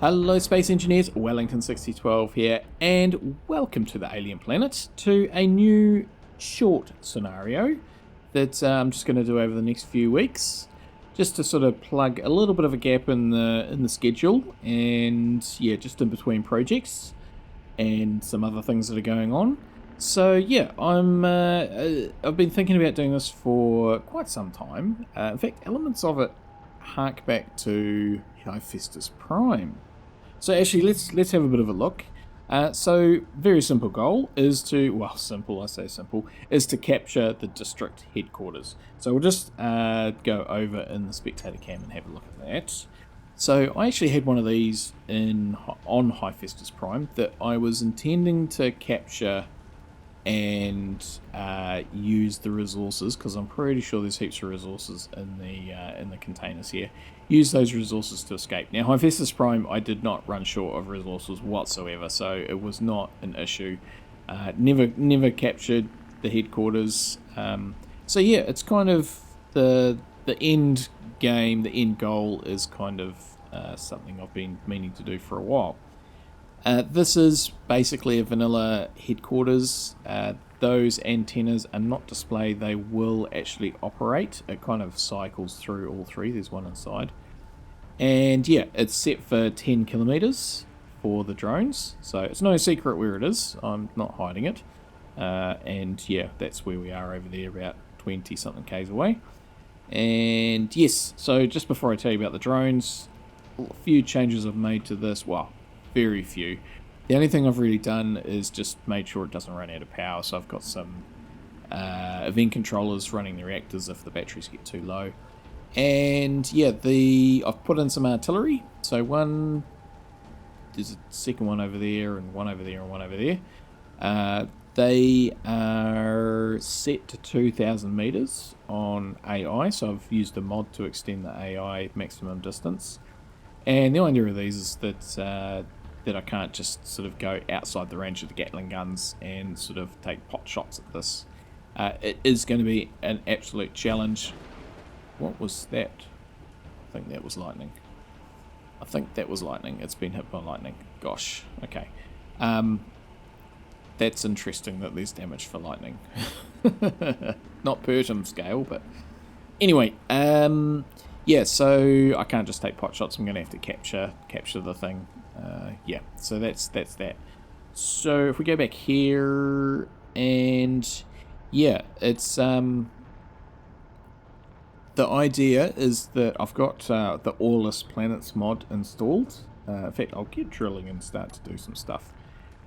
Hello Space Engineers, Wellington6012 here, and welcome to the Alien Planet, to a new short scenario that I'm just going to do over the next few weeks, just to sort of plug a little bit of a gap in the schedule, and yeah, just in between projects and some other things that are going on. So yeah, I've been thinking about doing this for quite some time. In fact, elements of it hark back to Hephaestus Prime. So actually, let's have a bit of a look. So very simple goal is to, well, simple, I say simple, is to capture the district headquarters. So we'll just go over in the spectator cam and have a look at that. So I actually had one of these on Hephaestus Prime that I was intending to capture and use the resources, because I'm pretty sure there's heaps of resources in the containers here. Use those resources to escape. Now, Hephaestus Prime, I did not run short of resources whatsoever, so it was not an issue. Never captured the headquarters. So yeah, it's kind of the end game. The end goal is kind of something I've been meaning to do for a while. This is basically a vanilla headquarters. Those antennas are not displayed, they will actually operate. It kind of cycles through all three, there's one inside. And yeah, it's set for 10 kilometers for the drones, so it's no secret where it is, I'm not hiding it. And yeah, that's where we are over there, about 20 something k's away. And yes, so just before I tell you about the drones, a few changes I've made to this, well, very few. The only thing I've really done is just made sure it doesn't run out of power, so I've got some event controllers running the reactors if the batteries get too low. And yeah, I've put in some artillery, so there's a second one over there, and one over there, and one over there. They are set to 2,000 meters on AI, so I've used a mod to extend the AI maximum distance. And the idea of these is that I can't just sort of go outside the range of the Gatling guns and sort of take pot shots at this. It is going to be an absolute challenge. What was that? I think that was lightning. It's been hit by lightning. Gosh, okay. That's interesting that there's damage for lightning. Not Pertum scale, but anyway, yeah, so I can't just take pot shots. I'm going to have to capture the thing. Yeah, so that's that. So if we go back here, and yeah, it's the idea is that I've got the Aweless Planets mod installed. In fact, I'll get drilling and start to do some stuff.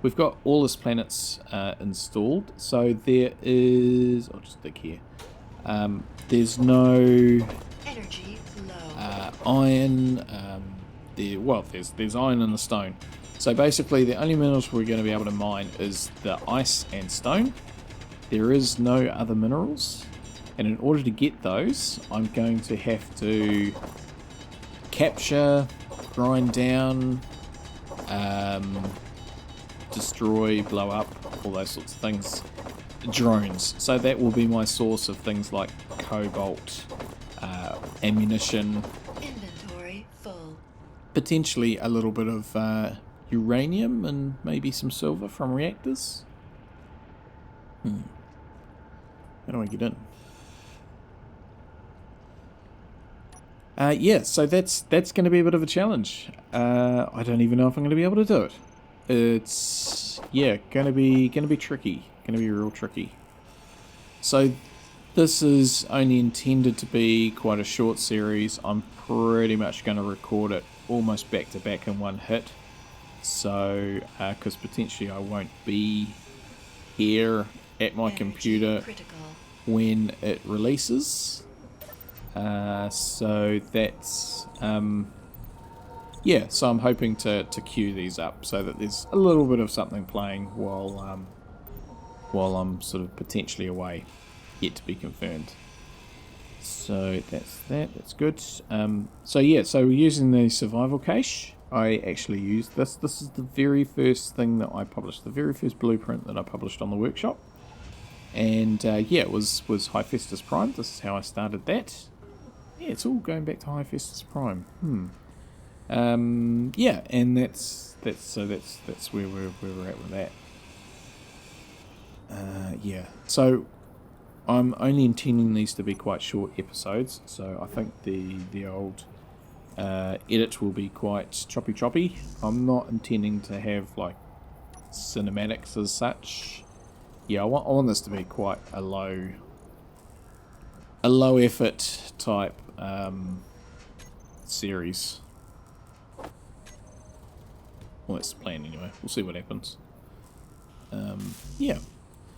We've got Aweless Planets installed, so there is, I'll just dig here. There's no energy iron. There's iron in the stone. So basically, the only minerals we're going to be able to mine is the ice and stone. There is no other minerals, and in order to get those, I'm going to have to capture, grind down, destroy, blow up, all those sorts of things. Drones. So that will be my source of things like cobalt, ammunition, inventory full, potentially a little bit of uranium and maybe some silver from reactors. How do I get in? Yeah, so that's going to be a bit of a challenge. I don't even know if I'm going to be able to do it. It's going to be tricky. Going to be real tricky. So this is only intended to be quite a short series. I'm pretty much going to record it almost back to back in one hit. So, because potentially I won't be here at my computer when it releases. So that's, yeah, so I'm hoping to queue these up so that there's a little bit of something playing while I'm sort of potentially away, yet to be confirmed. So that's good. So yeah, so we're using the survival cache. I actually used this. This is the very first thing that I published, the very first blueprint that I published on the workshop. And yeah, it was Hephaestus Prime. This is how I started that. Yeah, it's all going back to Hephaestus Prime. Yeah, and that's where we're at with that. Yeah, so I'm only intending these to be quite short episodes, so I think the old edit will be quite choppy. I'm not intending to have like cinematics as such. Yeah, I want this to be quite a low effort type series. Well, that's the plan anyway. We'll see what happens. Yeah.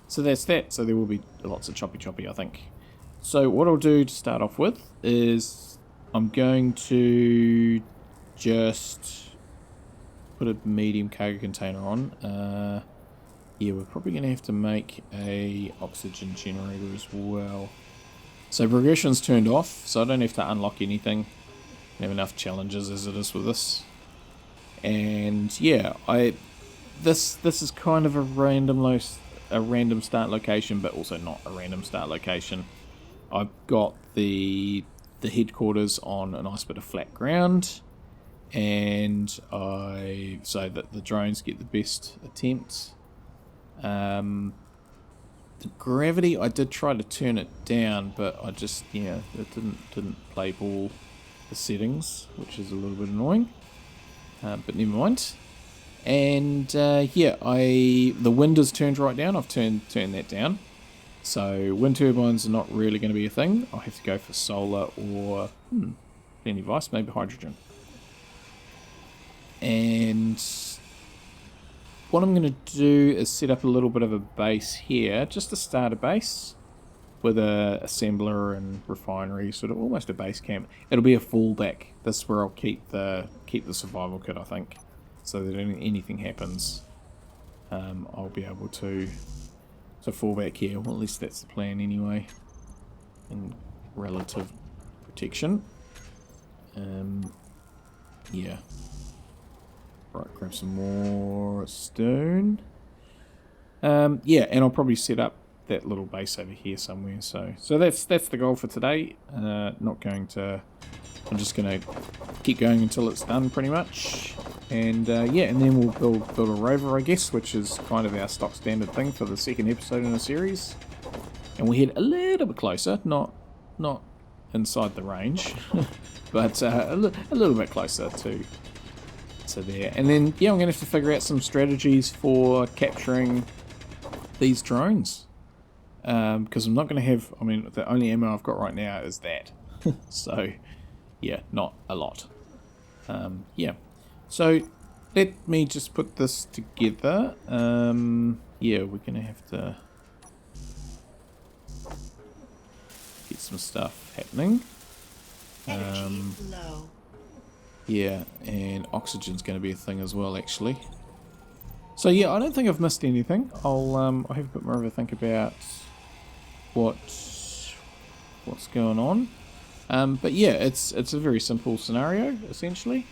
So that's that. So there will be lots of choppy, I think. So what I'll do to start off with is I'm going to just put a medium cargo container on. Yeah, we're probably going to have to make a oxygen generator as well. So progression's turned off, so I don't have to unlock anything. I have enough challenges as it is with this. And yeah, this is kind of a random start location, but also not a random start location. I've got the headquarters on a nice bit of flat ground, and so that the drones get the best attempts. The gravity, I did try to turn it down, but I just it didn't play ball the settings, which is a little bit annoying. But never mind. And yeah, the wind is turned right down. I've turned that down. So wind turbines are not really going to be a thing. I'll have to go for solar or any device, maybe hydrogen. And what I'm going to do is set up a little bit of a base here, just to start a base with a assembler and refinery, sort of almost a base camp. It'll be a fallback. This is where I'll keep the survival kit, I think, so that anything happens, I'll be able to fall back here. Well, at least that's the plan anyway. And relative protection. Yeah. Right, grab some more stone. Yeah, and I'll probably set up that little base over here somewhere. So that's the goal for today. I'm just going to keep going until it's done, pretty much. And yeah, and then we'll build a rover, I guess, which is kind of our stock standard thing for the second episode in a series. And we head a little bit closer, not inside the range, but a little bit closer to there. And then yeah, I'm going to have to figure out some strategies for capturing these drones, because I'm not going to have, I mean, the only ammo I've got right now is that. So yeah, not a lot. Yeah, so let me just put this together. Yeah, we're going to have to get some stuff happening. Energy low. Yeah, and oxygen's going to be a thing as well, actually. So yeah, I don't think I've missed anything. I'll have a bit more of a think about what's going on. But yeah, it's a very simple scenario, essentially.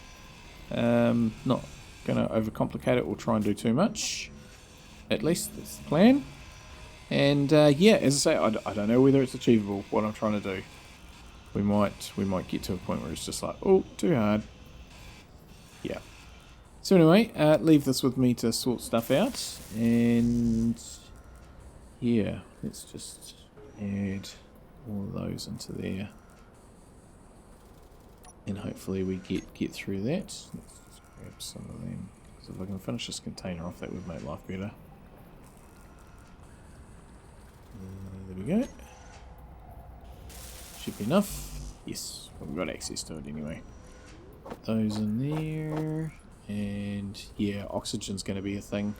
Not going to overcomplicate it or try and do too much. At least that's the plan. And yeah, as I say, I don't know whether it's achievable, what I'm trying to do. We might get to a point where it's just like, oh, too hard. Yeah. So anyway, leave this with me to sort stuff out. And yeah, let's just add all of those into there. And hopefully we get through that. Let's just grab some of them. Because if I can finish this container off, that would make life better. There we go. Should be enough. Yes, we've got access to it anyway. Put those in there. And yeah, oxygen's going to be a thing.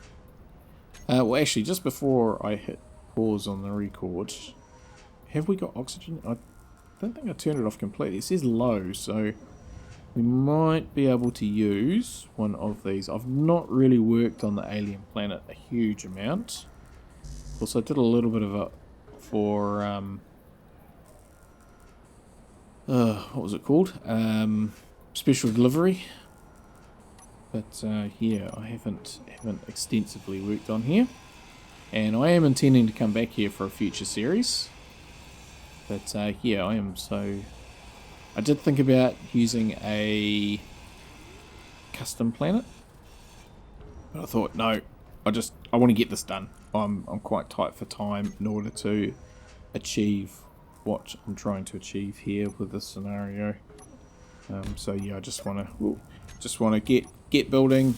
Well, actually, just before I hit pause on the record, have we got oxygen? I don't think I turned it off completely. It says low, so we might be able to use one of these. I've not really worked on the alien planet a huge amount. Also, I did a little bit of it for what was it called? Special delivery. But yeah, I haven't extensively worked on here, and I am intending to come back here for a future series. But yeah, I did think about using a custom planet. But I thought, no, I want to get this done. I'm quite tight for time in order to achieve what I'm trying to achieve here with this scenario. So yeah, I just want to get building,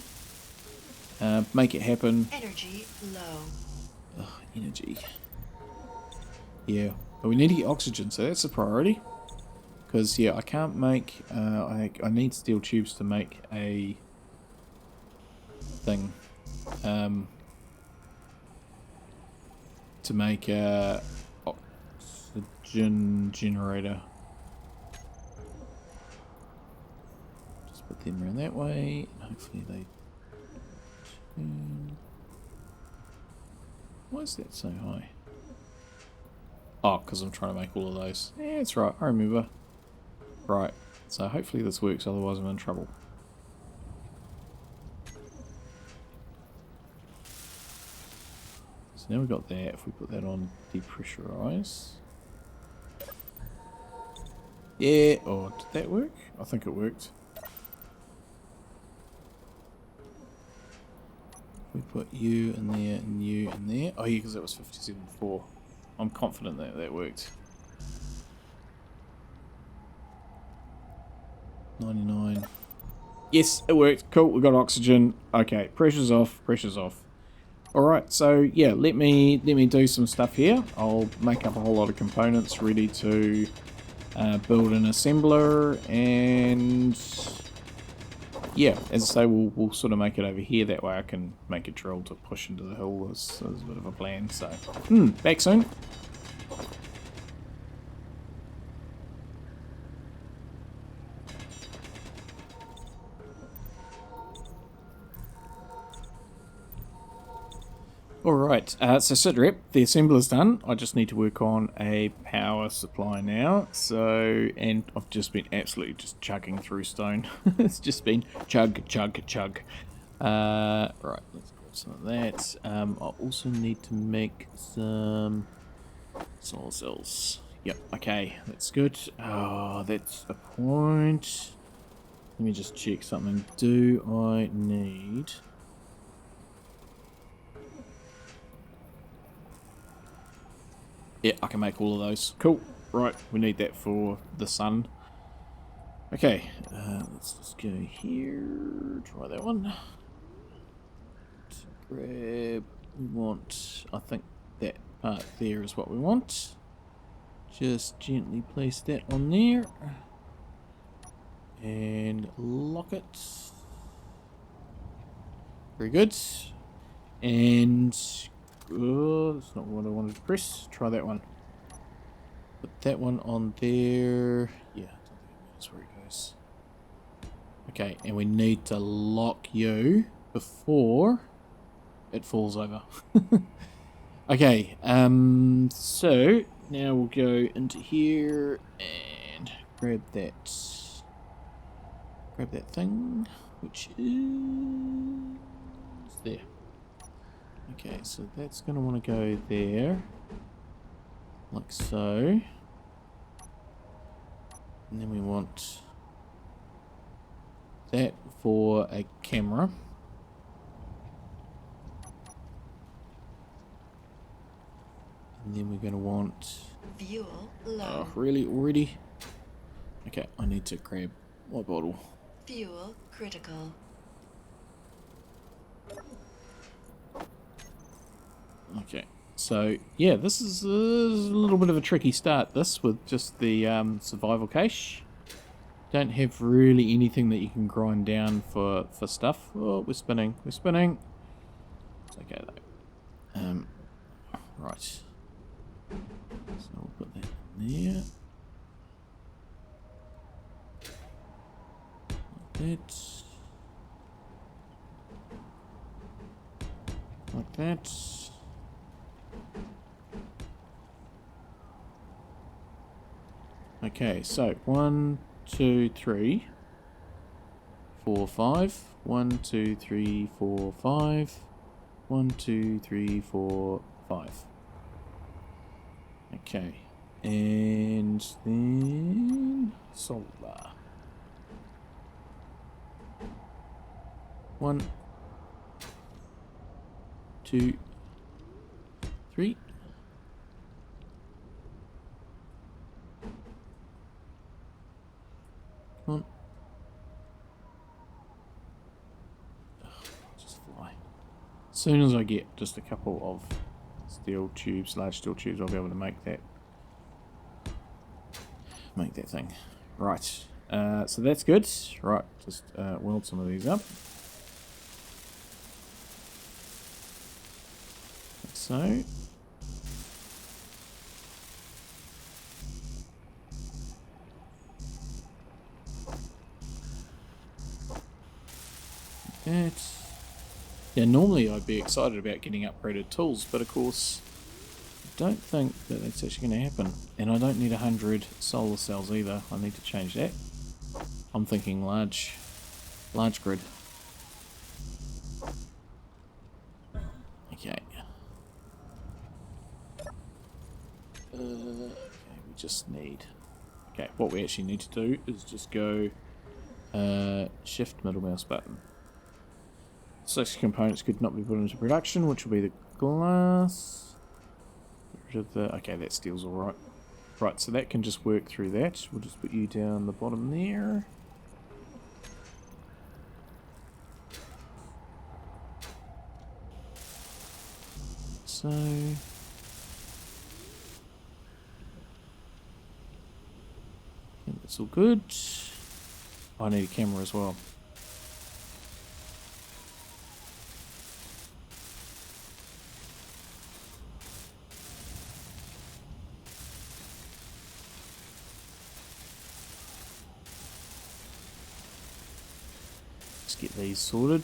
make it happen. Energy low. Ugh, energy. Yeah, but we need to get oxygen, so that's a priority. Because yeah, I can't make. I need steel tubes to make a thing. To make a oxygen generator. Just put them around that way, and hopefully they turn. Why is that so high? Oh, because I'm trying to make all of those. Yeah, that's right, I remember. Right, so hopefully this works, otherwise I'm in trouble. So now we've got that. If we put that on depressurize. Yeah, oh, did that work? I think it worked. We put you in there and you in there. Oh yeah, because that was 57.4. I'm confident that that worked. 99. Yes, it worked. Cool, we got oxygen. Okay, pressure's off, pressure's off. Alright, so yeah, let me do some stuff here. I'll make up a whole lot of components ready to build an assembler, and yeah, as I say, we'll sort of make it over here. That way I can make a drill to push into the hill as a bit of a plan. So, back soon. Alright, so sit rep, the assembler's done. I just need to work on a power supply now. So, and I've just been absolutely just chugging through stone. It's just been chug, chug, chug. Right, let's grab some of that. I also need to make some solar cells. Yep, okay, that's good. Oh, that's a point. Let me just check something. Do I need... Yeah, I can make all of those. Cool. Right, we need that for the sun. Okay, let's just go here. Try that one. Grab. We want. I think that part there is what we want. Just gently place that on there. And lock it. Very good. And. Oh, that's not what I wanted to press. Try that one. Put that one on there. Yeah, I don't think that's where it goes. Okay, and we need to lock you before it falls over. Okay, so now we'll go into here and grab that thing, which is there. Okay, so that's going to want to go there, like so. And then we want that for a camera. And then we're going to want... Fuel low. Oh, really? Already? Okay, I need to grab my bottle. Fuel critical. Okay, so yeah, this is a little bit of a tricky start, this, with just the survival cache. Don't have really anything that you can grind down for stuff. Oh, we're spinning. It's okay though. Right. So we'll put that in there. Like that. Like that. Okay, so 1, 2, 3, 4, 5. 1, 2, 3, 4, 5. 1, 2, 3, 4, 5. Okay, and then solar. 1, 2, 3. Come on. Just fly. As soon as I get just a couple of steel tubes, large steel tubes, I'll be able to make that thing. Right. So that's good. Right. Just weld some of these up. Like so. That. Yeah, normally I'd be excited about getting upgraded tools, but of course I don't think that that's actually going to happen. And I don't need 100 solar cells either. I need to change that. I'm thinking large grid. Okay. Okay, we just need... Okay, what we actually need to do is just go shift middle mouse button. 6 components could not be put into production, which will be the glass. Okay, that steel's alright. Right, so that can just work through that. We'll just put you down the bottom there. So... I think that's all good. I need a camera as well. Let's get these sorted.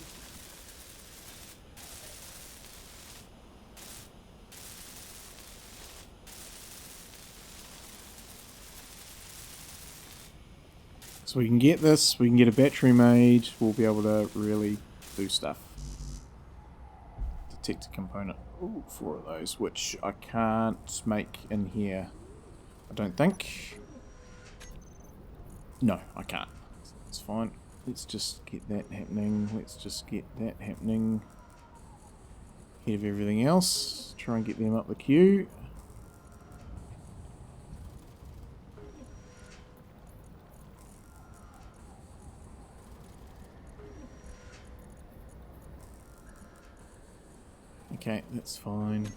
So we can get this, we can get a battery made, we'll be able to really do stuff. Detect a component. Ooh, 4 of those, which I can't make in here, I don't think. No, I can't. It's fine. Let's just get that happening. Let's just get that happening. Ahead of everything else. Try and get them up the queue. Okay, that's fine.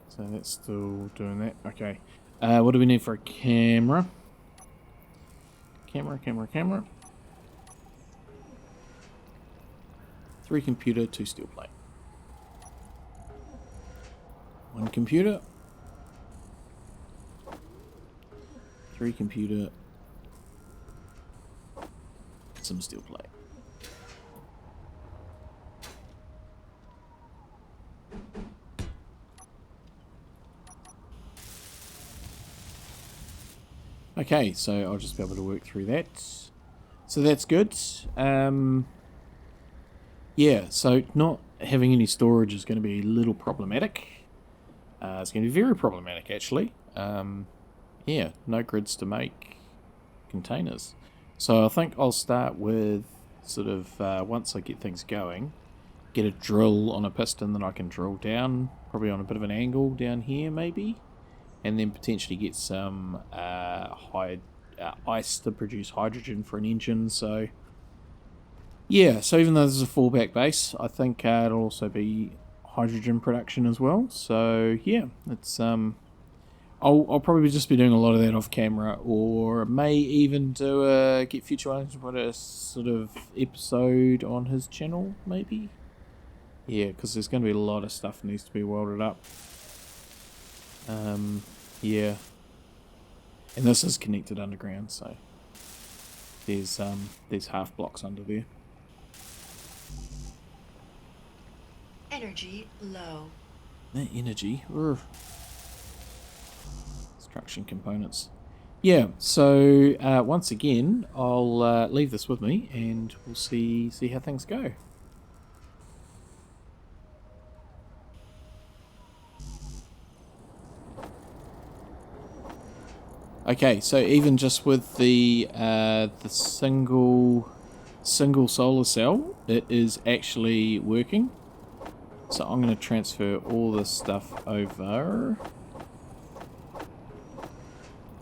So that's still doing that. Okay. What do we need for a camera? Camera. 3 computer, 2 steel plate. 1 computer. 3 computer. Some steel plate. Okay, so I'll just be able to work through that. So that's good. Yeah, so not having any storage is going to be a little problematic. It's going to be very problematic, actually. Yeah, no grids to make containers. So I think I'll start with sort of, once I get things going, get a drill on a piston that I can drill down, probably on a bit of an angle down here, maybe. And then potentially get some ice to produce hydrogen for an engine. So yeah, so even though this is a fallback base, I think it'll also be hydrogen production as well. So yeah, it's I'll probably just be doing a lot of that off camera, or may even do get Future Ones to put a sort of episode on his channel, maybe. Yeah, because there's going to be a lot of stuff that needs to be welded up. Yeah, and this is connected underground, so there's half blocks under there. Energy low. That energy. Construction components. Yeah, so once again, I'll leave this with me, and we'll see how things go. Okay, so even just with the single single solar cell, it is actually working. So I'm going to transfer all this stuff over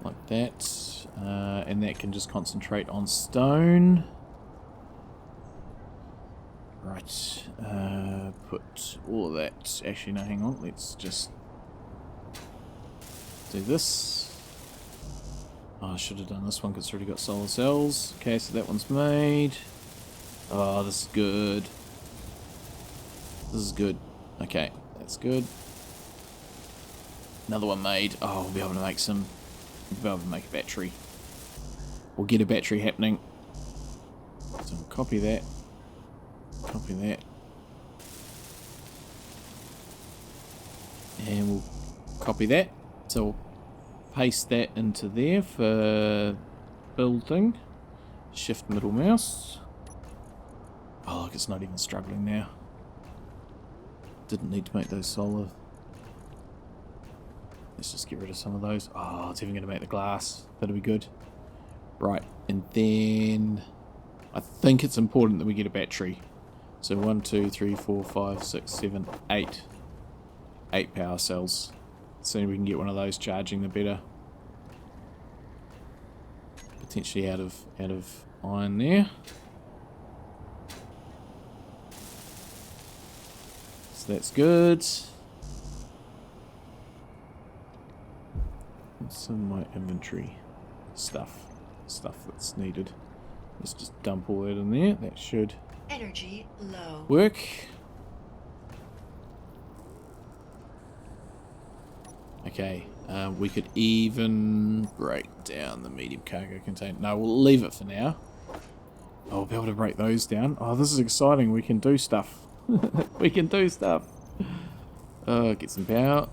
like that, and that can just concentrate on stone. Right, put all of that. Actually, no, hang on. Let's just do this. Oh, I should have done this one because it's already got solar cells. Okay, so that one's made. Oh, this is good. This is good. Okay, that's good. Another one made. Oh, we'll be able to make some. We'll be able to make a battery. We'll get a battery happening. So we'll copy that. Copy that. And we'll copy that. So we'll paste that into there for building. Shift middle mouse. Oh, look, it's not even struggling now. Didn't need to make those solar. Let's just get rid of some of those. Oh, it's even going to make the glass. That'll be good. Right, and then I think it's important that we get a battery. So 1, 2, 3, 4, 5, 6, 7, 8. 8 power cells. The sooner we can get one of those charging, the better. Potentially out of iron there. So that's good. What's in my inventory? Stuff that's needed. Let's just dump all that in there. That should Energy low. work. Okay, we could even break down the medium cargo container. No, we'll leave it for now. Oh, we'll be able to break those down. Oh, this is exciting. We can do stuff. We can do stuff. Get some power.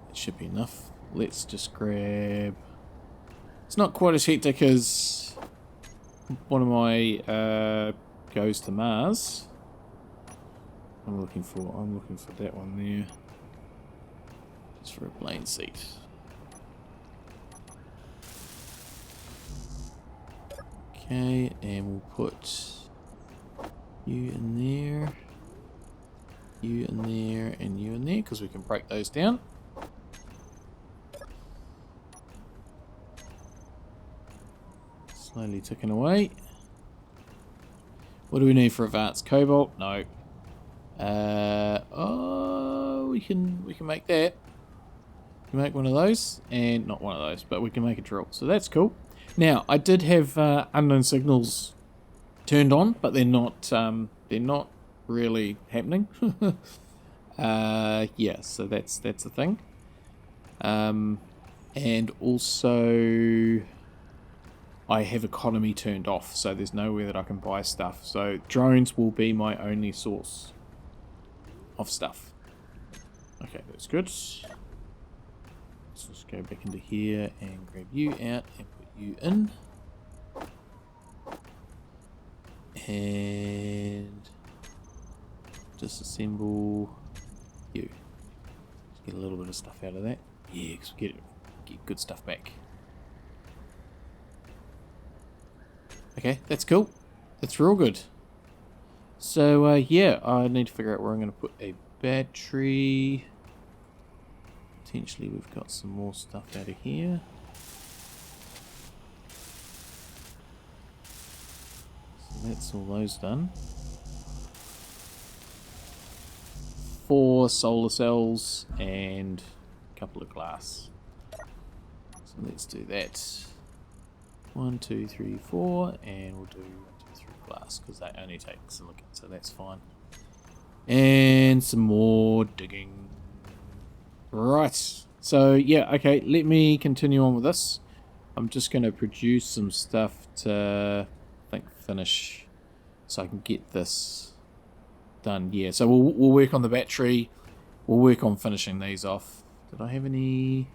It should be enough. Let's just grab... It's not quite as hectic as one of my goes to Mars. I'm looking for that one there. Just for a plane seat. Okay, and we'll put you in there, you in there, and you in there, because we can break those down. Slowly ticking away. What do we need for advanced cobalt? No. Oh, we can make that. We can make one of those, and not one of those, but we can make a drill. So that's cool. Now, I did have unknown signals turned on, but they're not really happening. Yeah, so that's a thing. And also, I have economy turned off, so there's nowhere that I can buy stuff. So drones will be my only source of stuff. Okay, that's good. Let's just go back into here and grab you out and put you in. And disassemble you. Just get a little bit of stuff out of that. Yeah, because we get good stuff back. Okay, that's cool. That's real good. So, yeah, I need to figure out where I'm going to put a battery. Potentially we've got some more stuff out of here. So that's all those done. 4 solar cells and a couple of glass. So let's do that. 1, 2, 3, 4, and we'll do 1, 2, 3 glass because that only takes silicon, so that's fine. And some more digging. Right. So yeah, okay. Let me continue on with this. I'm just going to produce some stuff to, I think, finish, so I can get this done. Yeah. So we'll work on the battery. We'll work on finishing these off. Did I have any?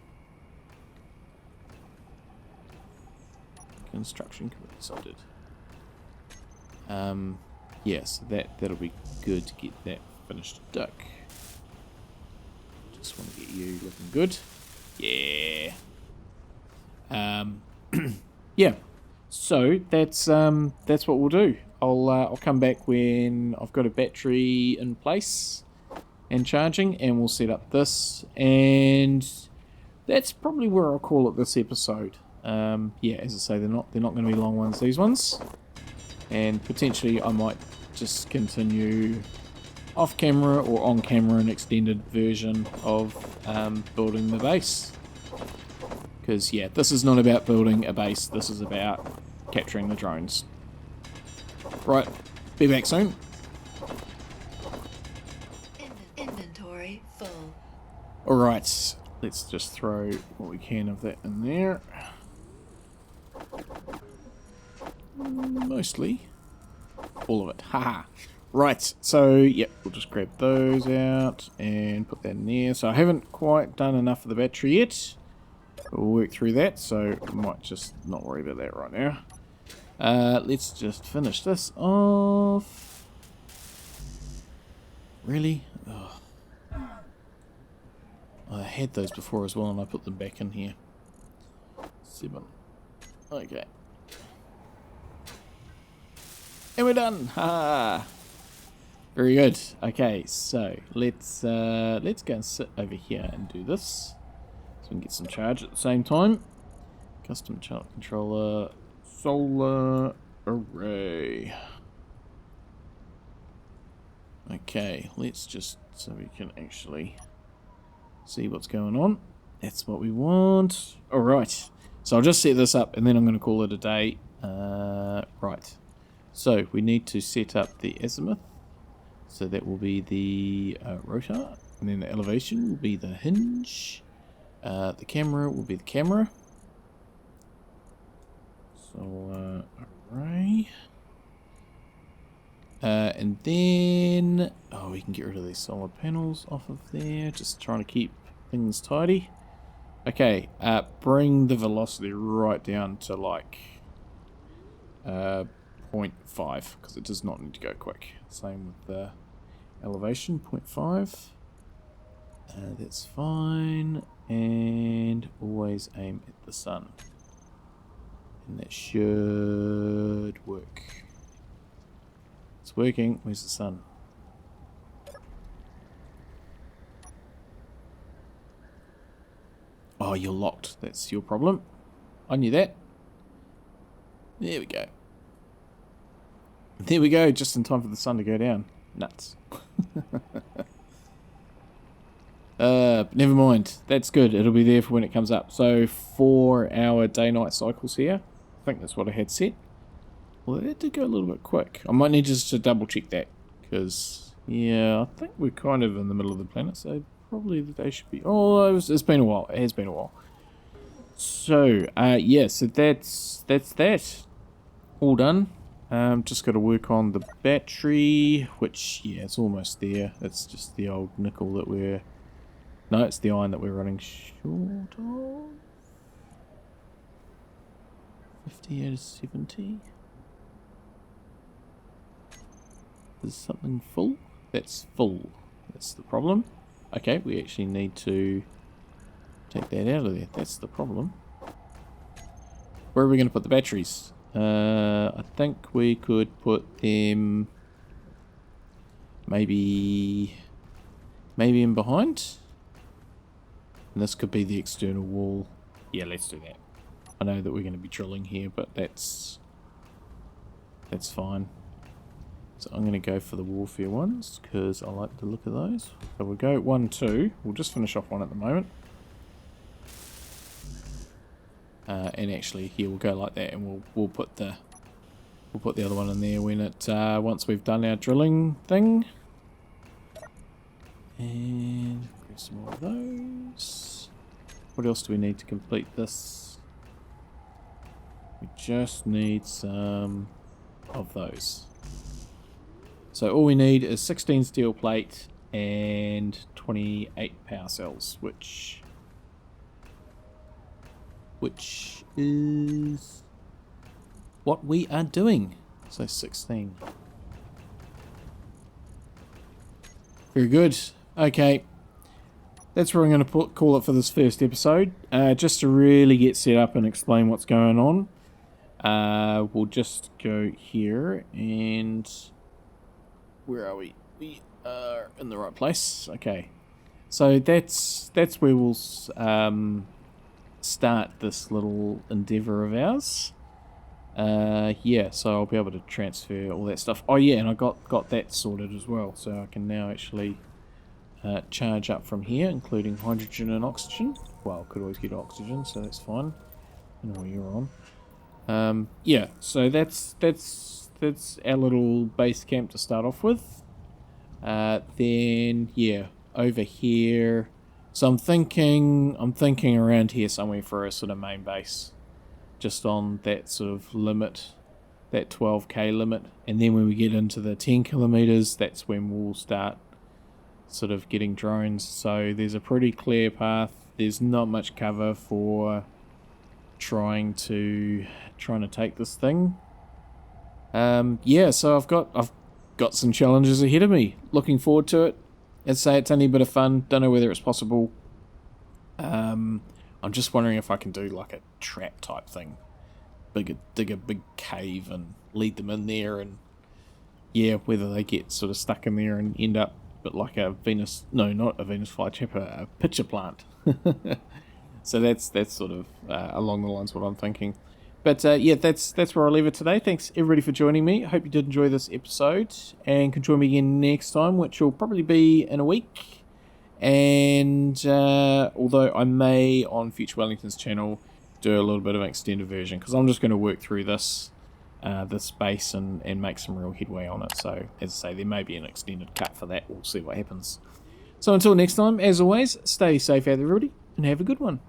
Construction committees, I did. Yes, that'll be good to get that finished. Duck. Just want to get you looking good. Yeah. yeah, so that's what we'll do. I'll come back when I've got a battery in place and charging, and we'll set up this, and that's probably where I'll call it this episode. Yeah, as I say, they're not going to be long ones, these ones, and potentially I might just continue off camera or on camera an extended version of building the base, because yeah, this is not about building a base, this is about capturing the drones. Right, be back soon. Inventory full. Alright, let's just throw what we can of that in there. Mostly all of it. Haha. Right, so yep, we'll just grab those out and put that in there. So I haven't quite done enough of the battery yet. We'll work through that, so I might just not worry about that right now. Let's just finish this off. Really? Oh. I had those before as well and I put them back in here. 7. Okay. And we're done! Ha! Very good. Okay, so let's go and sit over here and do this. So we can get some charge at the same time. Custom chart controller, solar array. Okay, let's just, so we can actually see what's going on. That's what we want. Alright, so I'll just set this up and then I'm going to call it a day. Right, so we need to set up the azimuth. So that will be the rotor, and then the elevation will be the hinge. The camera will be the camera. So, array. And then, oh, we can get rid of these solar panels off of there. Just trying to keep things tidy. Okay, bring the velocity right down to like 0.5, because it does not need to go quick. Same with the elevation, 0.5. That's fine. And always aim at the sun. And that should work. It's working. Where's the sun? Oh, you're locked. That's your problem. I knew that. There we go. There we go, just in time for the sun to go down. Nuts. Never mind. That's good. It'll be there for when it comes up. So 4-hour day-night cycles here. I think that's what I had set. Well, that did go a little bit quick. I might need just to double check that. Because, yeah, I think we're kind of in the middle of the planet. So probably the day should be... Oh, it's been a while. It has been a while. So, yeah, so that's that. All done. Just got to work on the battery, which, yeah, it's almost there. It's just the old nickel that we're... No, it's the iron that we're running short of. 50 out of 70. Is something full? That's full. That's the problem. Okay, we actually need to take that out of there. That's the problem. Where are we going to put the batteries? I think we could put them maybe in behind. And this could be the external wall. Yeah, let's do that. I know that we're going to be drilling here, but that's fine. So I'm going to go for the warfare ones because I like the look of those. So we'll go 1, 2. We'll just finish off one at the moment. And actually, here we'll go like that, and we'll put the other one in there when it once we've done our drilling thing. And grab some more of those. What else do we need to complete this? We just need some of those. So all we need is 16 steel plate and 28 power cells, which is what we are doing. So 16. Very good. Okay. That's where I'm going to call it for this first episode. Just to really get set up and explain what's going on. we'll just go here, and where are we? We are in the right place. Okay, so that's where we'll start this little endeavour of ours. Yeah, so I'll be able to transfer all that stuff. Oh yeah, and I got that sorted as well, so I can now actually charge up from here, including hydrogen and oxygen. Well, could always get oxygen, so that's fine. I know what you're on. Yeah, so that's our little base camp to start off with. Then yeah, over here. So I'm thinking around here somewhere for a sort of main base, just on that sort of limit, that 12k limit, and then when we get into the 10 kilometers, that's when we'll start sort of getting drones. So there's a pretty clear path. There's not much cover for trying to take this thing. Yeah, so I've got some challenges ahead of me. Looking forward to it. I'd say it's only a bit of fun. Don't know whether it's possible. I'm just wondering if I can do like a trap type thing. Dig a big cave and lead them in there, and yeah, whether they get sort of stuck in there and end up but like a Venus, no, not a Venus flytrap, a pitcher plant. So that's sort of along the lines of what I'm thinking. But yeah, that's where I'll leave it today. Thanks everybody for joining me. I hope you did enjoy this episode, and can join me again next time, which will probably be in a week. And although I may on Future Wellington's channel do a little bit of an extended version, because I'm just going to work through this base and make some real headway on it. So as I say, there may be an extended cut for that. We'll see what happens. So until next time, as always, stay safe out there, everybody, and have a good one.